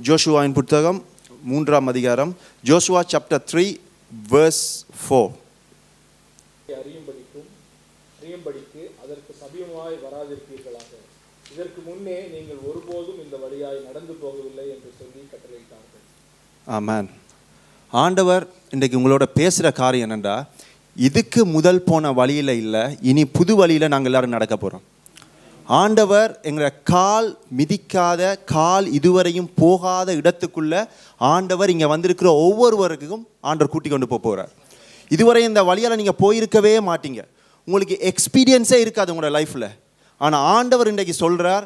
ஜோஷுவாவின் புத்தகம் 3ஆம் அதிகாரம், ஜோஷுவா சாப்டர் 3 verse 4. அறியும்படிக்கு அதற்கு சமீபமாய் வராதிருப்பீர்களாக. இதற்கு முன்னே நீங்கள் ஒருபோதும் இந்த வழியாய் நடந்து போகவில்லை என்று சொல்லி கட்டளையிட்டார்கள். ஆமென். ஆண்டவர் இன்றைக்கு உங்களோட பேசுகிற காரியம் என்னென்றா, இதுக்கு முதல் போன வழியில் இல்லை, இனி புது வழியில் நாங்கள் எல்லாரும் நடக்க போகிறோம். ஆண்டவர் எங்களை கால் மிதிக்காத, கால் இதுவரையும் போகாத இடத்துக்குள்ள ஆண்டவர் இங்கே வந்திருக்கிற ஒவ்வொருவருக்கும் ஆண்டவர் கூட்டி கொண்டு போகிறார். இதுவரை இந்த வழியால் நீங்கள் போயிருக்கவே மாட்டீங்க, உங்களுக்கு எக்ஸ்பீரியன்ஸே இருக்காது உங்களோட லைஃப்பில். ஆனால் ஆண்டவர் இன்றைக்கு சொல்கிறார்,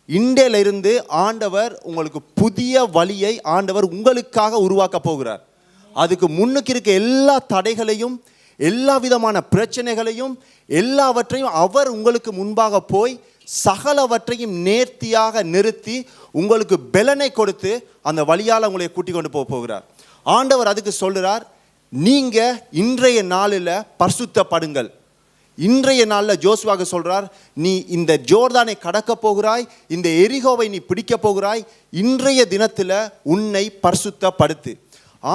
இன்றையிலிருந்து ஆண்டவர் உங்களுக்கு புதிய வழியை ஆண்டவர் உங்களுக்காக உருவாக்க போகிறார். அதுக்கு முன்னுக்கு இருக்க எல்லா தடைகளையும், எல்லா விதமான பிரச்சனைகளையும், எல்லாவற்றையும் அவர் உங்களுக்கு முன்பாக போய் சகலவற்றையும் நேர்த்தியாக நிறுத்தி உங்களுக்கு பலனை கொடுத்து அந்த வழியால் உங்களை கூட்டிக் கொண்டு போகிறார். ஆண்டவர் அதுக்கு சொல்கிறார், நீங்கள் இன்றைய நாளில் பரிசுத்தப்படுங்கள். இன்றைய நாளில் ஜோசுவாக்கு சொல்கிறார், நீ இந்த ஜோர்தானை கடக்க போகிறாய், இந்த எரிகோவை நீ பிடிக்க போகிறாய், இன்றைய தினத்தில் உன்னை பரிசுத்தப்படுத்து.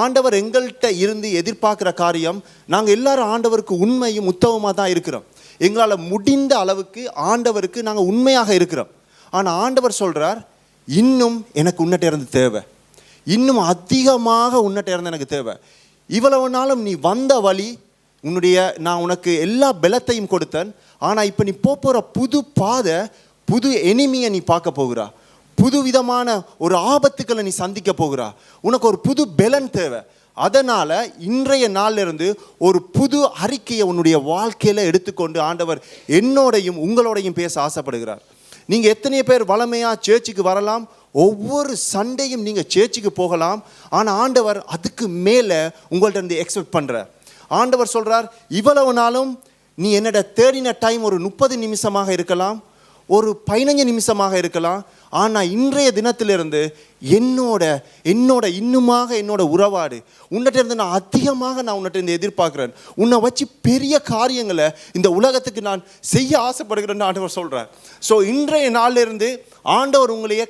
ஆண்டவர் எங்கள்கிட்ட இருந்து எதிர்பார்க்குற காரியம், நாங்கள் எல்லாரும் ஆண்டவருக்கு உண்மையும் உத்தமமாக தான் இருக்கிறோம். எங்களால் முடிந்த அளவுக்கு ஆண்டவருக்கு நாங்கள் உண்மையாக இருக்கிறோம். ஆனால் ஆண்டவர் சொல்கிறார், இன்னும் எனக்கு உன்னிட்ட இருந்து தேவை, இன்னும் அதிகமாக உன்னிட்ட இருந்து எனக்கு தேவை. இவ்வளவு நாளும் நீ வந்த வழி, நான் உனக்கு எல்லா பலத்தையும் கொடுத்தேன். ஆனால் இப்போ நீ போகிற புது பாதை, புது எனிமியை நீ பார்க்க போகிறா, புது விதமான ஒரு ஆபத்துக்களை நீ சந்திக்க போகிறா, உனக்கு ஒரு புது பலன் தேவை. அதனால் இன்றைய நாளிலிருந்து ஒரு புது அறிக்கையை உன்னுடைய வாழ்க்கையில் எடுத்துக்கொண்டு ஆண்டவர் என்னோடையும் உங்களோடையும் பேச ஆசைப்படுகிறார். நீங்கள் எத்தனை பேர் வளமையாக சேர்ச்சுக்கு வரலாம், ஒவ்வொரு சண்டையும் நீங்கள் சேர்ச்சுக்கு போகலாம். ஆனால் ஆண்டவர் அதுக்கு மேலே உங்கள்கிட்ட இருந்து எக்ஸ்பெக்ட் பண்ணுறார். ஆண்டவர் சொல்கிறார், இவ்வளவு நாளும் நீ என்னோட தேடின டைம் ஒரு 30 நிமிஷமாக இருக்கலாம், ஒரு 15 நிமிஷமாக இருக்கலாம். ஆனால் இன்றைய தினத்திலிருந்து என்னோட இன்னுமாக உறவாடு. உன்னிட்ட இருந்து நான் அதிகமாக உன்னிட்ட இருந்து எதிர்பார்க்குறேன். உன்னை வச்சு பெரிய காரியங்களை இந்த உலகத்துக்கு நான் செய்ய ஆசைப்படுகிறேன்னு ஆண்டவர் சொல்கிறார். ஸோ இன்றைய நாளிலிருந்து ஆண்டவர் உங்களையே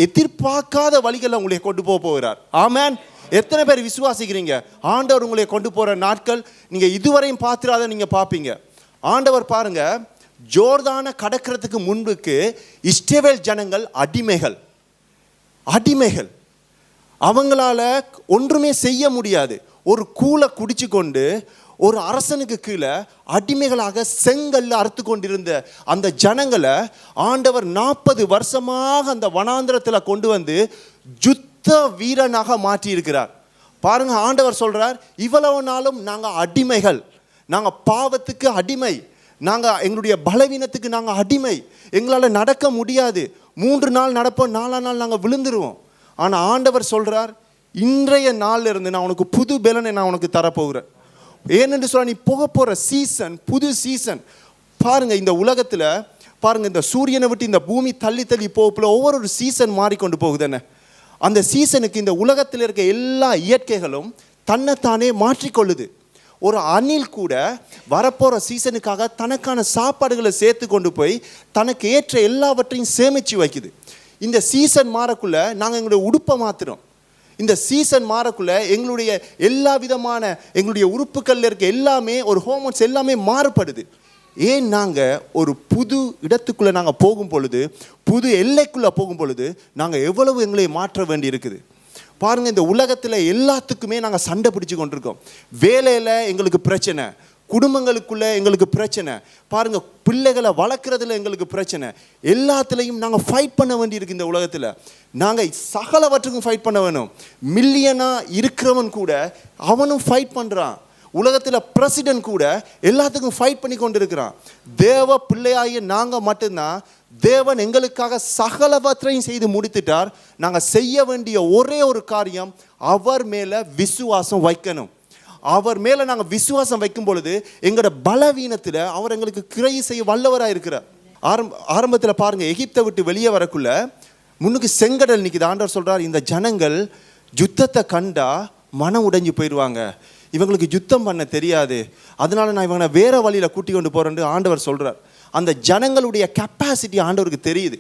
எதிர்பார்க்காத வழிகளை உங்களை கொண்டு போகிறார். ஆமென். எத்தனை பேர் விசுவாசிக்கிறீங்க? ஆண்டவர் உங்களை கொண்டு போகிற நாட்கள் நீங்கள் இதுவரையும் பார்த்துடாத நீங்கள் பார்ப்பீங்க. ஆண்டவர் பாருங்க, ஜோர்தானை கடக்கிறதுக்கு முன்புக்கு இஸ்ரவேல் ஜனங்கள் அடிமைகள். அவங்களால ஒன்றுமே செய்ய முடியாது. ஒரு கூலை குடிச்சு கொண்டு ஒரு அரசனுக்கு கீழே அடிமைகளாக செங்கல்ல அறுத்து கொண்டிருந்த அந்த ஜனங்களை ஆண்டவர் 40 வருஷமாக அந்த வனாந்திரத்தில் கொண்டு வந்து யுத்த வீரனாக மாற்றி இருக்கிறார். பாருங்க, ஆண்டவர் சொல்றார், இவ்வளவு நாளும் நாங்கள் அடிமைகள், நாங்கள் பாவத்துக்கு அடிமை, நாங்கள் எங்களுடைய பலவீனத்துக்கு நாங்கள் அடிமை, எங்களால் நடக்க முடியாது, 3 நாள் நடப்போம், 4ஆம் நாள் நாங்கள் விழுந்துருவோம். ஆனால் ஆண்டவர் சொல்கிறார், இன்றைய நாளில் இருந்து நான் உனக்கு புது பலனை நான் உனக்கு தரப்போகிறேன். ஏனென்று சொல்ல, நீ போக போகிற சீசன் புது சீசன். பாருங்கள், இந்த உலகத்தில் பாருங்கள், இந்த சூரியனை விட்டு இந்த பூமி தள்ளி போகல ஒவ்வொரு சீசன் மாறிக்கொண்டு போகுதுன்னு. அந்த சீசனுக்கு இந்த உலகத்தில் இருக்க எல்லா இயற்கைகளும் தன்னைத்தானே மாற்றிக்கொள்ளுது. ஒரு அணில் கூட வரப்போகிற சீசனுக்காக தனக்கான சாப்பாடுகளை சேர்த்து கொண்டு போய் தனக்கு ஏற்ற எல்லாவற்றையும் சேமித்து வைக்குது. இந்த சீசன் மாறக்குள்ள நாங்கள் எங்களுடைய உடுப்பை மாற்றுறோம். இந்த சீசன் மாறக்குள்ள எங்களுடைய எல்லா விதமான எங்களுடைய உறுப்புகளில் இருக்க எல்லாமே, ஒரு ஹோமோன்ஸ் எல்லாமே மாறுபடுது. ஏன் நாங்கள் ஒரு புது இடத்துக்குள்ளே நாங்கள் போகும் பொழுது, புது எல்லைக்குள்ளே போகும் பொழுது நாங்கள் எவ்வளவு எங்களை மாற்ற வேண்டி இருக்குது. பாருங்கள், இந்த உலகத்தில் எல்லாத்துக்குமே நாங்கள் சண்டை பிடிச்சு கொண்டிருக்கோம். வேலையில் எங்களுக்கு பிரச்சனை, குடும்பங்களுக்குள்ளே எங்களுக்கு பிரச்சனை, பாருங்கள் பிள்ளைகளை வளர்க்குறதுல எங்களுக்கு பிரச்சனை, எல்லாத்துலேயும் நாங்கள் ஃபைட் பண்ண வேண்டியிருக்கு. இந்த உலகத்தில் நாங்கள் சகலவற்றுக்கும் ஃபைட் பண்ண வேணும். மில்லியனாக இருக்கிறவன் கூட அவனும் ஃபைட் பண்ணுறான். உலகத்தில் பிரசிடென்ட் கூட எல்லாத்துக்கும் ஃபைட் பண்ணி கொண்டு இருக்கிறான். தேவ பிள்ளையாகிய நாங்கள் மட்டும்தான், தேவன் எங்களுக்காக சகலவற்றையும் செய்து முடித்துட்டார். நாங்கள் செய்ய வேண்டிய ஒரே ஒரு காரியம், அவர் மேலே விசுவாசம் வைக்கணும். அவர் மேலே நாங்கள் விசுவாசம் வைக்கும் பொழுது எங்களோட பலவீனத்தில் அவர் எங்களுக்கு கிரியை செய்ய வல்லவராக இருக்கிறார். ஆரம்பத்தில் பாருங்கள், எகிப்தை விட்டு வெளியே வரக்குள்ள முன்னுக்கு செங்கடல் நிற்கிது. ஆண்டவர் சொல்கிறார், இந்த ஜனங்கள் யுத்தத்தை கண்டா மனம் உடைஞ்சு போயிடுவாங்க, இவங்களுக்கு யுத்தம் பண்ண தெரியாது, அதனால நான் இவங்களை வேற வழியில் கூட்டி கொண்டு போகிறேன்னு ஆண்டவர் சொல்கிறார். அந்த ஜனங்களுடைய கெப்பாசிட்டி ஆண்டவருக்கு தெரியுது.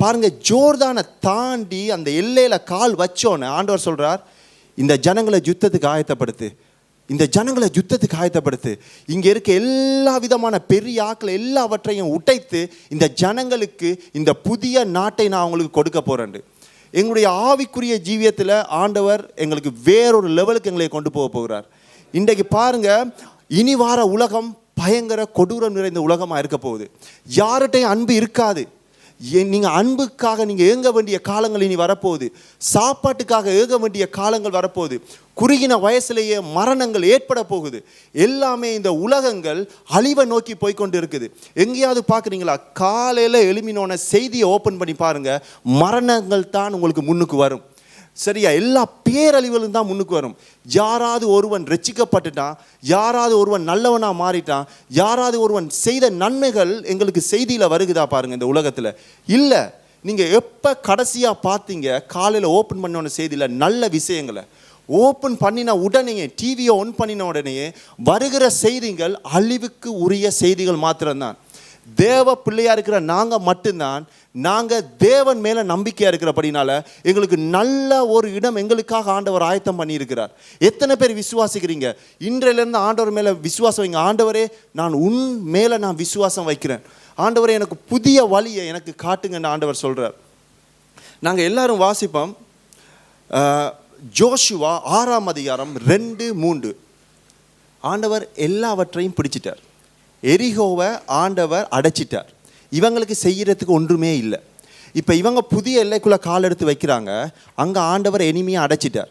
பாருங்க, ஜோர்தானை தாண்டி அந்த எல்லையில கால் வச்சோன்னு ஆண்டவர் சொல்றார், இந்த ஜனங்களை யுத்தத்துக்கு ஆயத்தப்படுத்து, இந்த ஜனங்களை யுத்தத்துக்கு ஆயத்தப்படுத்து. இங்கே இருக்க எல்லா விதமான பெரிய ஆக்கள் எல்லாவற்றையும் உடைத்து இந்த ஜனங்களுக்கு இந்த புதிய நாட்டை நான் அவங்களுக்கு கொடுக்க போறேன். எங்களுடைய ஆவிக்குரிய ஜீவியத்தில் ஆண்டவர் எங்களுக்கு வேறொரு லெவலுக்கு எங்களை கொண்டு போக போகிறார். இன்றைக்கு பாருங்க, இனி வார உலகம் பயங்கர கொடூரம் நிறைந்த உலகமாக இருக்க போகுது. யார்கிட்டையும் அன்பு இருக்காது. நீங்கள் அன்புக்காக நீங்கள் ஏங்க வேண்டிய காலங்கள் இனி வரப்போகுது. சாப்பாட்டுக்காக ஏங்க வேண்டிய காலங்கள் வரப்போகுது. குறுகின வயசுலேயே மரணங்கள் ஏற்பட போகுது. எல்லாமே இந்த உலகங்கள் அழிவை நோக்கி போய்கொண்டு இருக்குது. எங்கேயாவது பார்க்குறீங்களா? காலையில் எழுமினோன செய்தியை ஓப்பன் பண்ணி பாருங்கள், மரணங்கள் தான் உங்களுக்கு முன்னுக்கு வரும். சரியா? எல்லா பேரழிவுகளும் தான் முன்னுக்கு வரும். யாராவது ஒருவன் ரட்சிக்கப்பட்டுட்டான், யாராவது ஒருவன் நல்லவனாக மாறிட்டான், யாராவது ஒருவன் செய்த நன்மைகள் எங்களுக்கு செய்தியில் வருகுதா பாருங்கள் இந்த உலகத்தில்? இல்லை. நீங்கள் எப்போ கடைசியாக பார்த்தீங்க காலையில் ஓப்பன் பண்ண செய்தியில் நல்ல விஷயங்களை? ஓப்பன் பண்ணின உடனேயே, டிவியை ஆன் பண்ணின உடனேயே வருகிற செய்திகள் அழிவுக்கு உரிய செய்திகள் மாத்திரம்தான். தேவ பிள்ளையாக இருக்கிற நாங்கள் மட்டும்தான், நாங்கள் தேவன் மேலே நம்பிக்கையாக இருக்கிறபடினால எங்களுக்கு நல்ல ஒரு இடம் எங்களுக்காக ஆண்டவர் ஆயத்தம் பண்ணியிருக்கிறார். எத்தனை பேர் விசுவாசிக்கிறீங்க? இன்றையிலேருந்து ஆண்டவர் மேலே விசுவாசம் வைங்க. ஆண்டவரே, நான் உன் மேலே நான் விசுவாசம் வைக்கிறேன். ஆண்டவரே, எனக்கு புதிய வழியை எனக்கு காட்டுங்கன்னு ஆண்டவர் சொல்கிறார். நாங்கள் எல்லாரும் வாசிப்போம் ஜோஷுவா 6ஆம் அதிகாரம் 2-3. ஆண்டவர் எல்லாவற்றையும் பிடிச்சிட்டார். எரிகோவை ஆண்டவர் அடைச்சிட்டார். இவங்களுக்கு செய்கிறதுக்கு ஒன்றுமே இல்லை. இப்போ இவங்க புதிய எல்லைக்குள்ளே கால் எடுத்து வைக்கிறாங்க. அங்கே ஆண்டவர் எனிமையாக அடைச்சிட்டார்.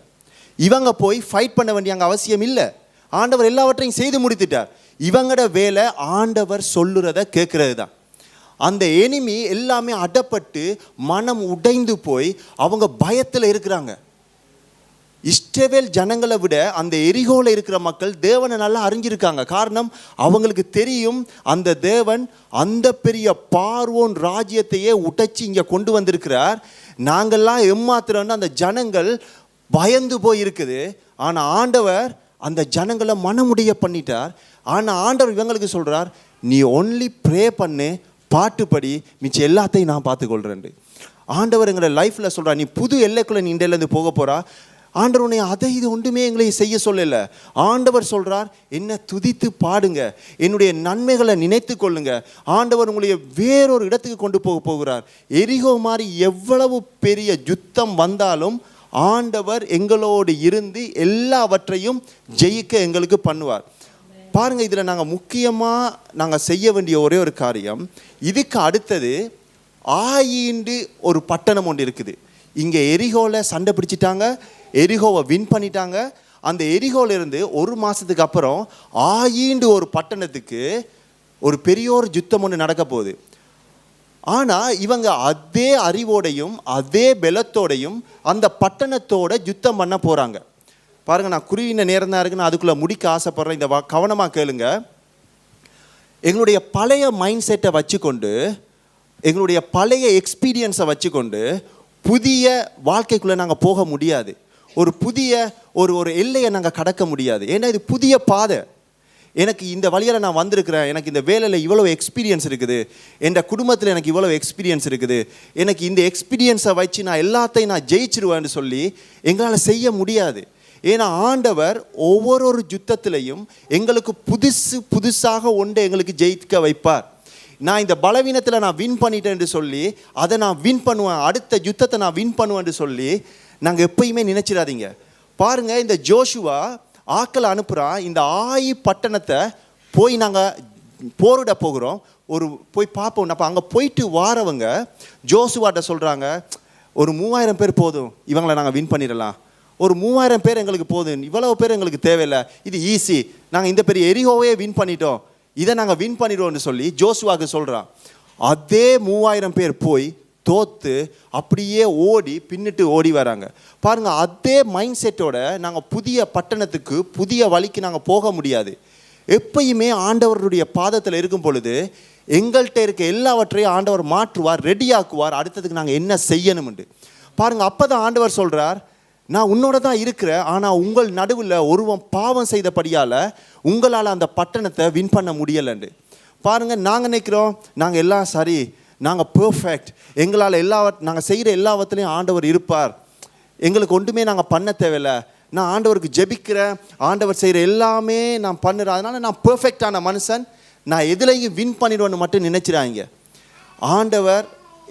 இவங்க போய் ஃபைட் பண்ண வேண்டிய அங்கே அவசியம் இல்லை. ஆண்டவர் எல்லாவற்றையும் செய்து முடித்துட்டார். இவங்களோட வேலை ஆண்டவர் சொல்லுறத கேட்குறது தான். அந்த எனிமி எல்லாமே அடப்பட்டு மனம் உடைந்து போய் அவங்க பயத்தில் இருக்கிறாங்க. இஸ்ரவேல் ஜனங்களை விட அந்த எரிகோவில் இருக்கிற மக்கள் தேவனை நல்லா அறிஞ்சிருக்காங்க. காரணம், அவங்களுக்கு தெரியும் அந்த தேவன் அந்த பெரிய பார்வோன் ராஜ்யத்தையே உடைச்சி இங்கே கொண்டு வந்திருக்கிறார். நாங்கள்லாம் ஏமாத்துறோன்னு அந்த ஜனங்கள் பயந்து போய் இருக்குது. ஆனால் ஆண்டவர் அந்த ஜனங்களை மனமுடைய பண்ணிட்டார். ஆனால் ஆண்டவர் இவங்களுக்கு சொல்கிறார், நீ ஒன்லி ப்ரே பண்ணு, பாட்டுப்படி, மிச்சம் எல்லாத்தையும் நான் பார்த்துக்கொள்கிறேன். ஆண்டவர் எங்களை லைஃப்பில் சொல்கிறார், நீ புது எல்லைக்குள்ளே நீ இண்டையிலேருந்து போக போகிறா. ஆண்டவர் உன்னை அதை இது ஒன்றுமே எங்களை செய்ய சொல்லலை. ஆண்டவர் சொல்கிறார், என்னை துதித்து பாடுங்க, என்னுடைய நன்மைகளை நினைத்து கொள்ளுங்க. ஆண்டவர் உங்களைய வேறொரு இடத்துக்கு கொண்டு போக போகிறார். எரிகோ மாதிரி எவ்வளவு பெரிய யுத்தம் வந்தாலும் ஆண்டவர் எங்களோடு இருந்து எல்லாவற்றையும் ஜெயிக்க எங்களுக்கு பண்ணுவார். பாருங்கள், இதில் நாங்கள் முக்கியமாக நாங்கள் செய்ய வேண்டிய ஒரே ஒரு காரியம், இதுக்கு அடுத்தது ஆயிண்டு ஒரு பட்டணம் ஒன்று இருக்குது. இங்கே எரிகோவில் சண்டை பிடிச்சிட்டாங்க, எரிகோவை வின் பண்ணிட்டாங்க. அந்த எரிகோவிலிருந்து ஒரு மாதத்துக்கு அப்புறம் ஆயிண்டு ஒரு பட்டணத்துக்கு ஒரு பெரியோர் யுத்தம் ஒன்று நடக்க போகுது. ஆனால் இவங்க அதே அறிவோடையும் அதே பலத்தோடையும் அந்த பட்டணத்தோட யுத்தம் பண்ண போகிறாங்க. பாருங்கள், நான் குறுகின நேரம் தான் இருக்குன்னு அதுக்குள்ளே முடிக்க ஆசைப்பட்றேன். இந்த கவனமாக கேளுங்க. எங்களுடைய பழைய மைண்ட் செட்டை வச்சுக்கொண்டு, எங்களுடைய பழைய எக்ஸ்பீரியன்ஸை வச்சுக்கொண்டு புதிய வாழ்க்கைக்குள்ளே நாங்கள் போக முடியாது. ஒரு புதிய ஒரு எல்லையை நாங்கள் கடக்க முடியாது. ஏன்னா இது புதிய பாதை. எனக்கு இந்த வழியில் நான் வந்திருக்கிறேன், எனக்கு இந்த வேலையில் இவ்வளோ எக்ஸ்பீரியன்ஸ் இருக்குது, என் குடும்பத்தில் எனக்கு இவ்வளோ எக்ஸ்பீரியன்ஸ் இருக்குது, எனக்கு இந்த எக்ஸ்பீரியன்ஸை வச்சு நான் எல்லாத்தையும் நான் ஜெயிச்சிருவேன்னு சொல்லி எங்களால் செய்ய முடியாது. ஏன்னா ஆண்டவர் ஒவ்வொரு யுத்தத்திலையும் எங்களுக்கு புதுசாக ஒன்றை எங்களுக்கு ஜெயிக்க வைப்பார். நான் இந்த பலவீனத்தில் நான் வின் பண்ணிட்டேன்னு சொல்லி அதை நான் வின் பண்ணுவேன், அடுத்த யுத்தத்தை நான் வின் பண்ணுவேன்னு சொல்லி நாங்கள் எப்பயுமே நினைச்சிடாதீங்க. பாருங்கள், இந்த ஜோஷுவா ஆக்களை அனுப்புகிறான். இந்த ஆயி பட்டணத்தை போய் நாங்கள் போரிட போகிறோம், ஒரு போய் பார்ப்போம். அப்போ அங்கே போயிட்டு வாரவங்க ஜோஷுவாட்ட சொல்கிறாங்க, ஒரு 3000 பேர் போதும், இவங்களை நாங்கள் வின் பண்ணிடலாம். ஒரு 3000 பேர் எங்களுக்கு போதும், இவ்வளவு பேர் எங்களுக்கு தேவையில்லை, இது ஈஸி, நாங்கள் இந்த பெரிய எரிகோவே வின் பண்ணிட்டோம், இதை நாங்கள் வின் பண்ணிடுவோம்னு சொல்லி ஜோஷுவாக்கு சொல்கிறான். அதே 3000 பேர் போய் தோத்து அப்படியே ஓடி பின்னிட்டு ஓடி வராங்க. பாருங்கள், அதே மைண்ட் செட்டோட நாங்கள் புதிய பட்டணத்துக்கு புதிய வழிக்கு நாங்கள் போக முடியாது. எப்பயுமே ஆண்டவருடைய பாதத்தில் இருக்கும் பொழுது எங்கள்கிட்ட இருக்க எல்லாவற்றையும் ஆண்டவர் மாற்றுவார், ரெடியாக்குவார், அடுத்ததுக்கு நாங்கள் என்ன செய்யணும்னு. பாருங்கள், அப்போ தான் ஆண்டவர் சொல்கிறார், நான் உன்னோட தான் இருக்கிறேன், ஆனால் உங்கள் நடுவில் ஒருவன் பாவம் செய்தபடியால் உங்களால் அந்த பட்டணத்தை வின் பண்ண முடியலைண்டு. பாருங்கள், நாங்கள் நினைக்கிறோம் நாங்கள் எல்லாம் சரி, நாங்கள் பெர்ஃபெக்ட், எங்களால் நாங்கள் செய்கிற எல்லாவற்றிலையும் ஆண்டவர் இருப்பார், எங்களுக்கு ஒன்றுமே நாங்கள் பண்ண தேவையில்லை, நான் ஆண்டவருக்கு ஜெபிக்கிறேன், ஆண்டவர் செய்கிற எல்லாமே நான் பண்ணுறேன், அதனால் நான் பெர்ஃபெக்டான மனுஷன், நான் எதுலையும் வின் பண்ணிடுவேன்னு மட்டும் நினைச்சிடாங்க. ஆண்டவர்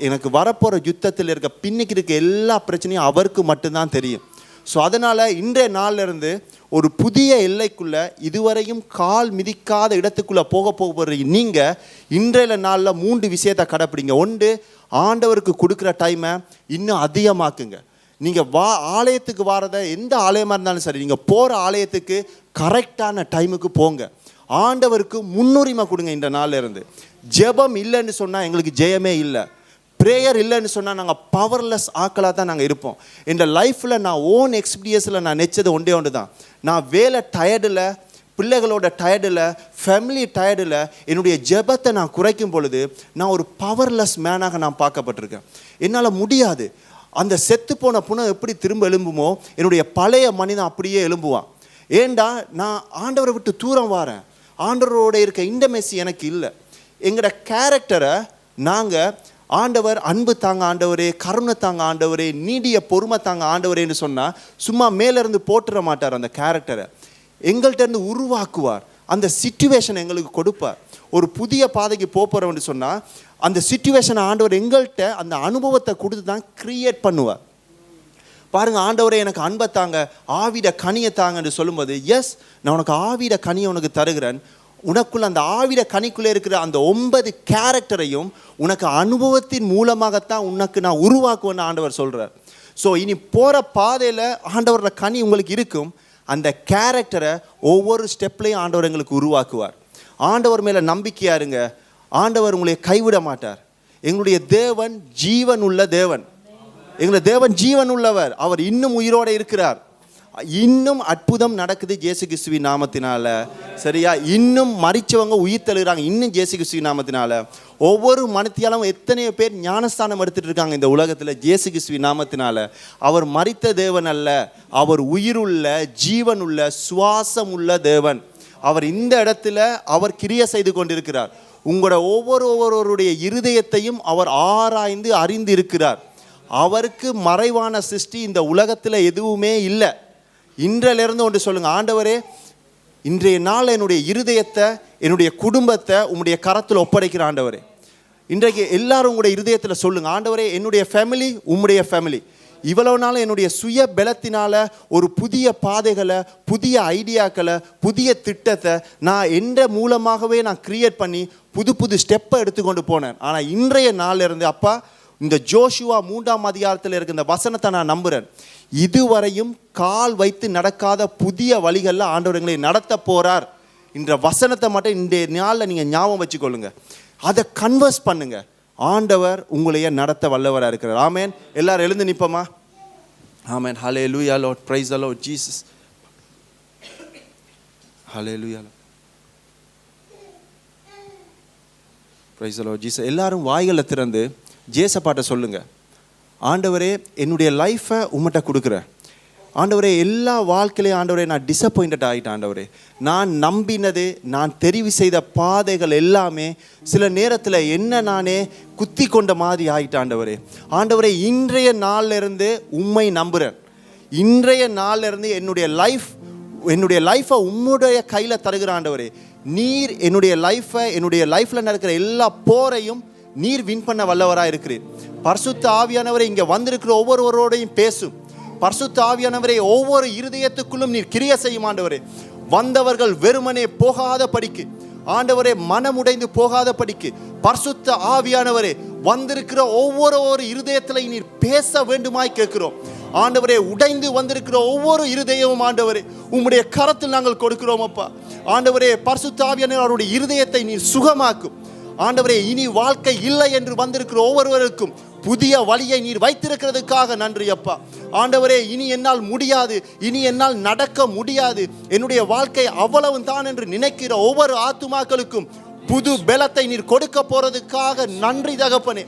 எனக்கு வரப்போகிற யுத்தத்தில் இருக்க பின்னிக்கு இருக்க எல்லா பிரச்சனையும் அவருக்கு மட்டும்தான் தெரியும். ஸோ அதனால் இன்றைய நாளிலிருந்து ஒரு புதிய எல்லைக்குள்ளே, இதுவரையும் கால் மிதிக்காத இடத்துக்குள்ளே போகிற நீங்கள் இன்றைய நாளில் 3 விஷயத்தை கடைப்பிடிங்க. ஒன்று, ஆண்டவருக்கு கொடுக்குற டைமை இன்னும் அதிகமாக்குங்க. நீங்கள் ஆலயத்துக்கு வாரத எந்த ஆலயமாக இருந்தாலும் சரி, நீங்கள் போகிற ஆலயத்துக்கு கரெக்டான டைமுக்கு போங்க. ஆண்டவருக்கு முன்னுரிமை கொடுங்க. இந்த நாளில் இருந்து ஜெபம் இல்லைன்னு சொன்னால் எங்களுக்கு ஜெயமே இல்லை, ப்ரேயர் இல்லைன்னு சொன்னால் நாங்கள் பவர்லெஸ் ஆக்களாக தான் நாங்கள் இருப்போம். இந்த லைஃப்பில் நான் ஓன் எக்ஸ்பீரியன்ஸில் நான் நெச்சது ஒன்று தான், நான் வேலை டயர்டில், பிள்ளைகளோட டயர்டில், ஃபேமிலி டயர்டில் என்னுடைய ஜெபத்தை நான் குறைக்கும் பொழுது நான் ஒரு பவர்லெஸ் மேனாக நான் பார்க்கப்பட்டிருக்கேன். என்னால் முடியாது. அந்த செத்து போன புணம் எப்படி திரும்ப எழும்புமோ, என்னுடைய பழைய மனிதன் அப்படியே எழும்புவான். ஏண்டா நான் ஆண்டவரை விட்டு தூரம் வாரேன், ஆண்டவரோட இருக்க இன்டமெசி எனக்கு இல்லை. எங்களோட கேரக்டரை நாங்கள் ஆண்டவர் அன்பு தாங்க ஆண்டவரே, கருணை தாங்க ஆண்டவரே, நீடிய பொறுமை தாங்க ஆண்டவரேன்னு சொன்னால் சும்மா மேலேருந்து போட்டுற மாட்டார். அந்த கேரக்டரை எங்கள்கிட்ட இருந்து உருவாக்குவார், அந்த சிச்சுவேஷன் எங்களுக்கு கொடுப்பார். ஒரு புதிய பாதைக்கு போகிறோம்னு சொன்னால் அந்த சிச்சுவேஷனை ஆண்டவர் எங்கள்கிட்ட அந்த அனுபவத்தை கொடுத்து தான் கிரியேட் பண்ணுவார். பாருங்கள், ஆண்டவரே எனக்கு அன்பை தாங்க, ஆவிட கனியை தாங்கன்னு சொல்லும்போது, எஸ் நான் உனக்கு ஆவிட கனியை உனக்கு தருகிறேன். உனக்குள்ள அந்த ஆவிட கனிக்குள்ளே இருக்கிற அந்த 9 கேரக்டரையும் உனக்கு அனுபவத்தின் மூலமாகத்தான் உனக்கு நான் உருவாக்குவேன்னு ஆண்டவர் சொல்கிறார். ஸோ இனி போகிற பாதையில் ஆண்டவரோட கனி உங்களுக்கு இருக்கும். அந்த கேரக்டரை ஒவ்வொரு ஸ்டெப்லையும் ஆண்டவர் எங்களுக்கு உருவாக்குவார். ஆண்டவர் மேலே நம்பிக்கையாக இருங்க, ஆண்டவர் உங்களை கைவிட மாட்டார். எங்களுடைய தேவன் ஜீவன் உள்ள தேவன், எங்களுடைய தேவன் ஜீவன் உள்ளவர், அவர் இன்னும் உயிரோடு இருக்கிறார். இன்னும் அற்புதம் நடக்குது இயேசு கிறிஸ்துவின் நாமத்தினால. சரியா? இன்னும் மரிச்சவங்க உயிர் தழுகிறாங்க இன்னும் இயேசு கிறிஸ்துவின் நாமத்தினால. ஒவ்வொரு மனிதனாலும் எத்தனையோ பேர் ஞானஸ்தானம் எடுத்துட்டு இருக்காங்க இந்த உலகத்தில் இயேசு கிறிஸ்துவின் நாமத்தினால. அவர் மரித்த தேவன் அல்ல, அவர் உயிருள்ள ஜீவனுள்ள சுவாசம் உள்ள தேவன். அவர் இந்த இடத்துல அவர் கிரியை செய்து கொண்டிருக்கிறார். உங்களோட ஒவ்வொருவருடைய இருதயத்தையும் அவர் ஆராய்ந்து அறிந்து இருக்கிறார். அவருக்கு மறைவான சிருஷ்டி இந்த உலகத்தில் எதுவுமே இல்லை. இன்றிலிருந்து ஒன்று சொல்லுங்கள், ஆண்டவரே இன்றைய நாள் என்னுடைய இருதயத்தை, என்னுடைய குடும்பத்தை உங்களுடைய கரத்தில் ஒப்படைக்கிற ஆண்டவரே. இன்றைக்கு எல்லாரும் உங்களுடைய இருதயத்தில் சொல்லுங்கள், ஆண்டவரே என்னுடைய ஃபேமிலி உம்முடைய ஃபேமிலி. இவ்வளவு நாள் என்னுடைய சுய பலத்தினால் ஒரு புதிய பாதைகளை, புதிய ஐடியாக்களை, புதிய திட்டத்தை நான் என்ற மூலமாகவே நான் கிரியேட் பண்ணி புது ஸ்டெப்பை எடுத்துக்கொண்டு போனேன். ஆனால் இன்றைய நாளிலிருந்து அப்பா, இந்த ஜோஷுவா 3ஆம் அதிகாரத்தில் இருக்க இந்த வசனத்தை நான் நம்புகிறேன். இதுவரையும் கால் வைத்து நடக்காத புதிய வழிகளில் ஆண்டவர் எங்களை நடத்த போகிறார். இந்த வசனத்தை மட்டும் இன்றைய நாளில் நீங்கள் ஞாபகம் வச்சுக்கொள்ளுங்க, அதை கன்வர்ஸ் பண்ணுங்க. ஆண்டவர் உங்களையே நடத்த வல்லவராக இருக்கிறார். ஆமேன். எல்லாரும் எழுந்து நிற்போமா? Amen. Hallelujah Lord, praise the Lord Jesus. Hallelujah praise the Lord Jesus. எல்லாரும் வாய்களை திறந்து ஜேசப்பாட்ட சொல்லுங்க, ஆண்டவரே என்னுடைய லைஃப்பை உம்மிட்ட கொடுக்குறேன். ஆண்டவரே எல்லா வாழ்க்கையிலையும் ஆண்டவரே நான் டிசப்பாயிண்டட் ஆகிட்டேன். ஆண்டவரே நான் நம்பினது, நான் தெரிவு செய்த பாதைகள் எல்லாமே சில நேரத்தில் என்ன நானே குத்தி கொண்ட மாதிரி ஆகிட்டேன். ஆண்டவரே ஆண்டவரே இன்றைய நாளிலிருந்து உம்மை நம்புகிறேன். இன்றைய நாளிலிருந்து என்னுடைய லைஃப்பை உம்முடைய கையில் தருகிற ஆண்டவரே. நீர் என்னுடைய லைஃப்பில் நடக்கிற எல்லா போரையும் நீர் வின் பண்ண வல்லவராக இருக்கிறீர். பரிசுத்த ஆவியானவரை இங்கே வந்திருக்கிற ஒவ்வொருவரோடையும் பேசும். பரிசுத்த ஆவியானவரை ஒவ்வொரு இருதயத்துக்குள்ளும் நீர் கிரியை செய்யும் ஆண்டவரே. வந்தவர்கள் வெறுமனே போகாத படிக்கு ஆண்டவரே, மனமுடைந்து போகாத படிக்கு பரிசுத்த ஆவியானவரே வந்திருக்கிற ஒவ்வொரு இருதயத்தில் நீர் பேச வேண்டுமாய் கேட்கிறோம் ஆண்டவரே. உடைந்து வந்திருக்கிற ஒவ்வொரு இருதயமும் ஆண்டவரே உம்முடைய கரத்தில் நாங்கள் கொடுக்கிறோம் அப்பா. ஆண்டவரே பரிசுத்த ஆவியானவர் அவருடைய இருதயத்தை நீர் சுகமாக்கும் ஆண்டவரே. இனி வாழ்க்கை இல்லை என்று வந்திருக்கிற ஒவ்வொருவருக்கும் புதிய வழியை நீர் வைத்திருக்கிறதுக்காக நன்றி அப்பா. ஆண்டவரே இனி என்னால் முடியாது, இனி என்னால் நடக்க முடியாது, என்னுடைய வாழ்க்கை அவ்வளவு தான் என்று நினைக்கிற ஒவ்வொரு ஆத்துமாக்களுக்கும் புது பலத்தை நீர் கொடுக்க போறதுக்காக நன்றி தகப்பனே.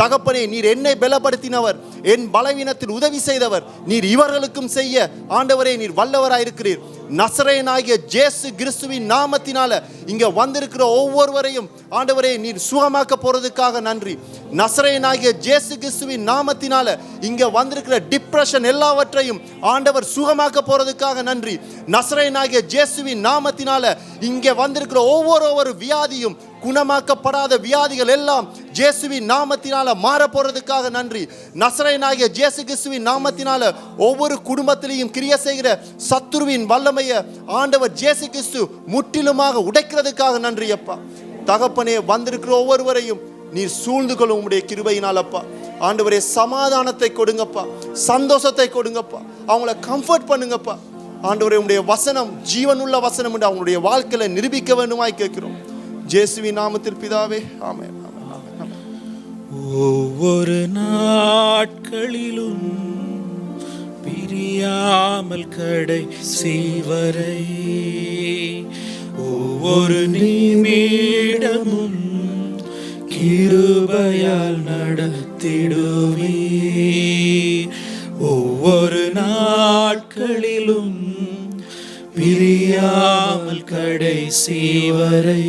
தகப்பனே நீர் என்னை பலப்படுத்தினவர், என் பலவீனத்தில் உதவி செய்தவர் நீர் இவர்களுக்கும் செய்ய ஆண்டவரே நீர் வல்லவராயிருக்கிறீர். நசரேயனாகிய இயேசு கிறிஸ்துவின் நாமத்தினால இங்க வந்திருக்கிற ஒவ்வொருவரையும் ஆண்டவரே நீர் சுகமாக்க போறதுக்காக நன்றி. நசரேயனாகிய இயேசு கிறிஸ்துவின் நாமத்தினால இங்க வந்திருக்கிற டிப்ரெஷன் எல்லாவற்றையும் ஆண்டவர் சுகமாக்க போறதுக்காக நன்றி. நசரேயனாகிய இயேசுவின் நாமத்தினால இங்க வந்திருக்கிற ஒவ்வொரு வியாதியும் குணமாக்கப்படாத வியாதிகள் எல்லாம் இயேசுவின் நாமத்தினால மாற போறதுக்காக நன்றி. நசரேயனாகிய இயேசு கிறிஸ்துவின் நாமத்தினால ஒவ்வொரு குடும்பத்திலையும் கிரியை செய்கிற சத்துருவின் வல்லமையை ஆண்டவர் இயேசு கிறிஸ்து முற்றிலுமாக உடைக்கிறதுக்காக நன்றி அப்பா. தகப்பனே, வந்திருக்கிற ஒவ்வொருவரையும் நீர் சூழ்ந்து கொள்ளும் உம்முடைய கிருபையினால் அப்பா. ஆண்டவரே, சமாதானத்தை கொடுங்கப்பா, சந்தோஷத்தை கொடுங்கப்பா, அவங்கள கம்ஃபர்ட் பண்ணுங்கப்பா. ஆண்டவரே, உம்முடைய வசனம் ஜீவனுள்ள வசனம் என்று அவங்களுடைய வாழ்க்கையில நிரூபிக்க வேண்டுமாய் கேட்கிறோம். இயேசுவின் நாமத்தில் பிதாவே, ஆமென். ஒவ்வொரு நாட்களிலும் பிரியாமல் கடைசி வரை ஒவ்வொரு நிமிடமும் கிருபையால் நடத்திடுவே. ஒவ்வொரு நாட்களிலும் பிரியாமல் கடைசி வரை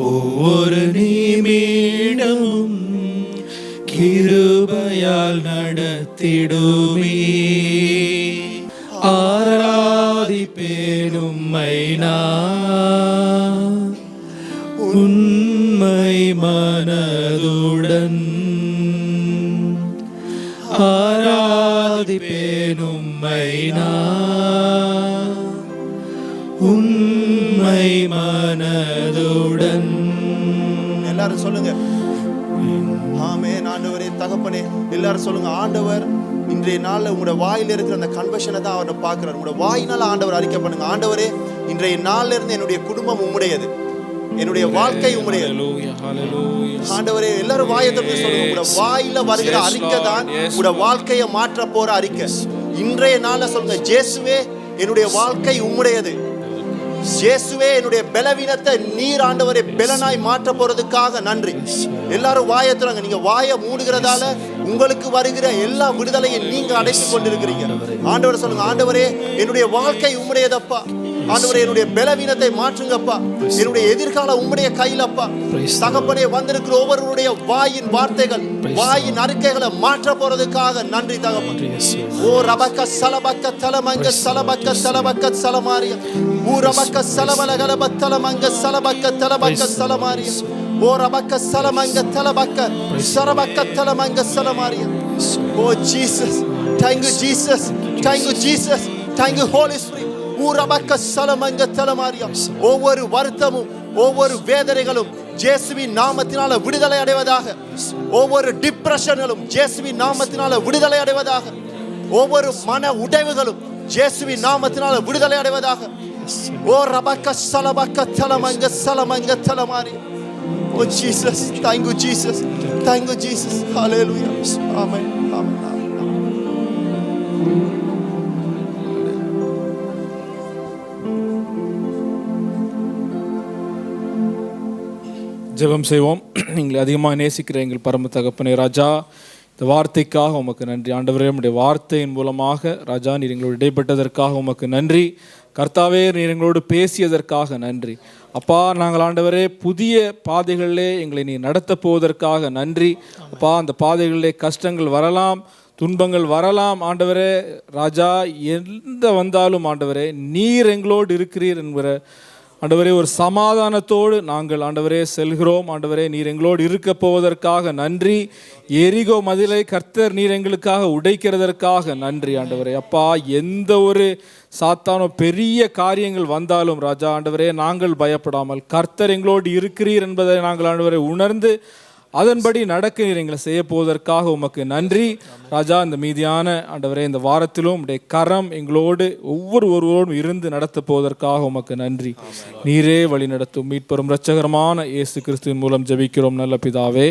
ஒவ்வொரு நிமிடமும் கிருபையால் நடத்திடுமே. ஆராதிப்பேன் உம்மை நான் உண்மை மனதுடன். ஆராதிப்பேன் உம்மை நான் உண்மை மனதுடன். எல்லாரும் சொல்லுங்க ஆமென். ஆண்டவரே, தகப்பனே, எல்லாரும் சொல்லுங்க. ஆண்டவர் இன்றைய நாள்ல உங்களோட வாயில இருக்கிற அந்த கன்வர்ஷனை தான் அவர் பார்க்கிறார். உங்களோட வாயினால ஆண்டவர் அறிக்கை பண்ணுங்க. ஆண்டவரே, இன்றைய நாள்ல இருந்து என்னுடைய குடும்பம் உம்முடையது, என்னுடைய வாழ்க்கை உம்முடையது. ஆண்டவரே, எல்லாரும் வாயை திறந்து சொல்லுங்க. உங்களோட வாயில வருகிற அறிக்கை தான் உங்களோட வாழ்க்கையை மாற்ற போற அறிக்கை. இன்றைய நாள்ல சொல்லுங்க, இயேசுவே என்னுடைய வாழ்க்கை உம்முடையது. இயேசுவே என்னுடைய பலவீனத்தை நீர் ஆண்டவரே பலனாய் மாற்ற போறதுக்காக நன்றி. எல்லாரும் வாயை திறங்க. நீங்க வாயை மூடுகிறதால உங்களுக்கு வருகிற எல்லா விடுதலையும் நீங்க அடைத்துக் கொண்டிருக்கிறீங்க. ஆண்டவரை சொல்லுங்க, ஆண்டவரே என்னுடைய வாழ்க்கை உம்முடையதப்பா. ஆண்டவரே, என்னுடைய பலவீனத்தை மாற்றுங்கப்பா. என்னுடைய எதிர்காலம் உம்முடைய கையிலப்பா. தகப்பனே, வந்திருக்கிற ஒவ்வொருடைய வாயின் வார்த்தைகள், வாயின் அறிக்கைகளை மாற்ற போறதுக்காக நன்றி தகப்பனே. ஓ ரபக்க சலபக்க தலமங்க சலபக்க சலபக்க சலமாரியா. ஓ ரபக்க சலபலகலப தலமங்க சலபக்க தலபக்க சலமாரியா. ஓ ரபக்க சலமங்க தலபக்க சரபக்க தலமங்க சலமாரியா. ஓ Jesus, thank you Jesus, thank you Jesus, thank you Holy Spirit. ஒவ்வொரு வருத்தமும் ஒவ்வொரு வேதனைகளும் இயேசுவின் நாமத்தினால விடுதலை அடைவதாக. ஒவ்வொரு டிப்ரெஷன்களும் இயேசுவின் நாமத்தினால விடுதலை அடைவதாக. ஒவ்வொரு மன உடைவுகளும் இயேசுவின் நாமத்தினால விடுதலை அடைவதாக. ஓ ரபக்க சலபக்க தலமங்க சலமங்க தலமாரி. ஓ Jesus, thank you Jesus, thank you Jesus, hallelujah, amen, amen. ஜெபம் செய்வோம். எங்களை அதிகமாக நேசிக்கிற எங்கள் பரம தகப்பனே ராஜா, இந்த வார்த்தைக்காக உமக்கு நன்றி. ஆண்டவரே, உம்முடைய வார்த்தையின் மூலமாக ராஜா நீர் எங்களோடு இடைப்பட்டதற்காக உமக்கு நன்றி. கர்த்தாவே, நீர் எங்களோடு பேசியதற்காக நன்றி. அப்பா, நாங்கள் ஆண்டவரே புதிய பாதைகளிலே எங்களை நீர் நடத்த போவதற்காக நன்றி. அப்பா, அந்த பாதைகளிலே கஷ்டங்கள் வரலாம், துன்பங்கள் வரலாம். ஆண்டவரே ராஜா, எந்த வந்தாலும் ஆண்டவரே நீர் எங்களோடு இருக்கிறீர் என்கிற ஆண்டவரே ஒரு சமாதானத்தோடு நாங்கள் ஆண்டவரே செல்கிறோம். ஆண்டவரே, நீர் எங்களோடு இருக்க போவதற்காக நன்றி. எரிகோ மதிலை கர்த்தர் நீர் எங்களுக்காக உடைக்கிறதற்காக நன்றி. ஆண்டவரே அப்பா, எந்த ஒரு சாத்தானோ பெரிய காரியங்கள் வந்தாலும் ராஜா ஆண்டவரே நாங்கள் பயப்படாமல் கர்த்தர் எங்களோடு இருக்கிறீர் என்பதை நாங்கள் ஆண்டவரை உணர்ந்து அதன்படி நடக்க நீர் எங்களை செய்ய போவதற்காக உமக்கு நன்றி ராஜா. இந்த மீதியான ஆண்டவரே இந்த வாரத்திலும் உடைய கரம் எங்களோடு ஒவ்வொருவரோடும் இருந்து நடத்த போவதற்காக உமக்கு நன்றி. நீரே வழி நடத்தும் மீட்பெரும் இரட்சகரமான இயேசு கிறிஸ்துவின் மூலம் ஜெபிக்கிறோம் நல்ல பிதாவே.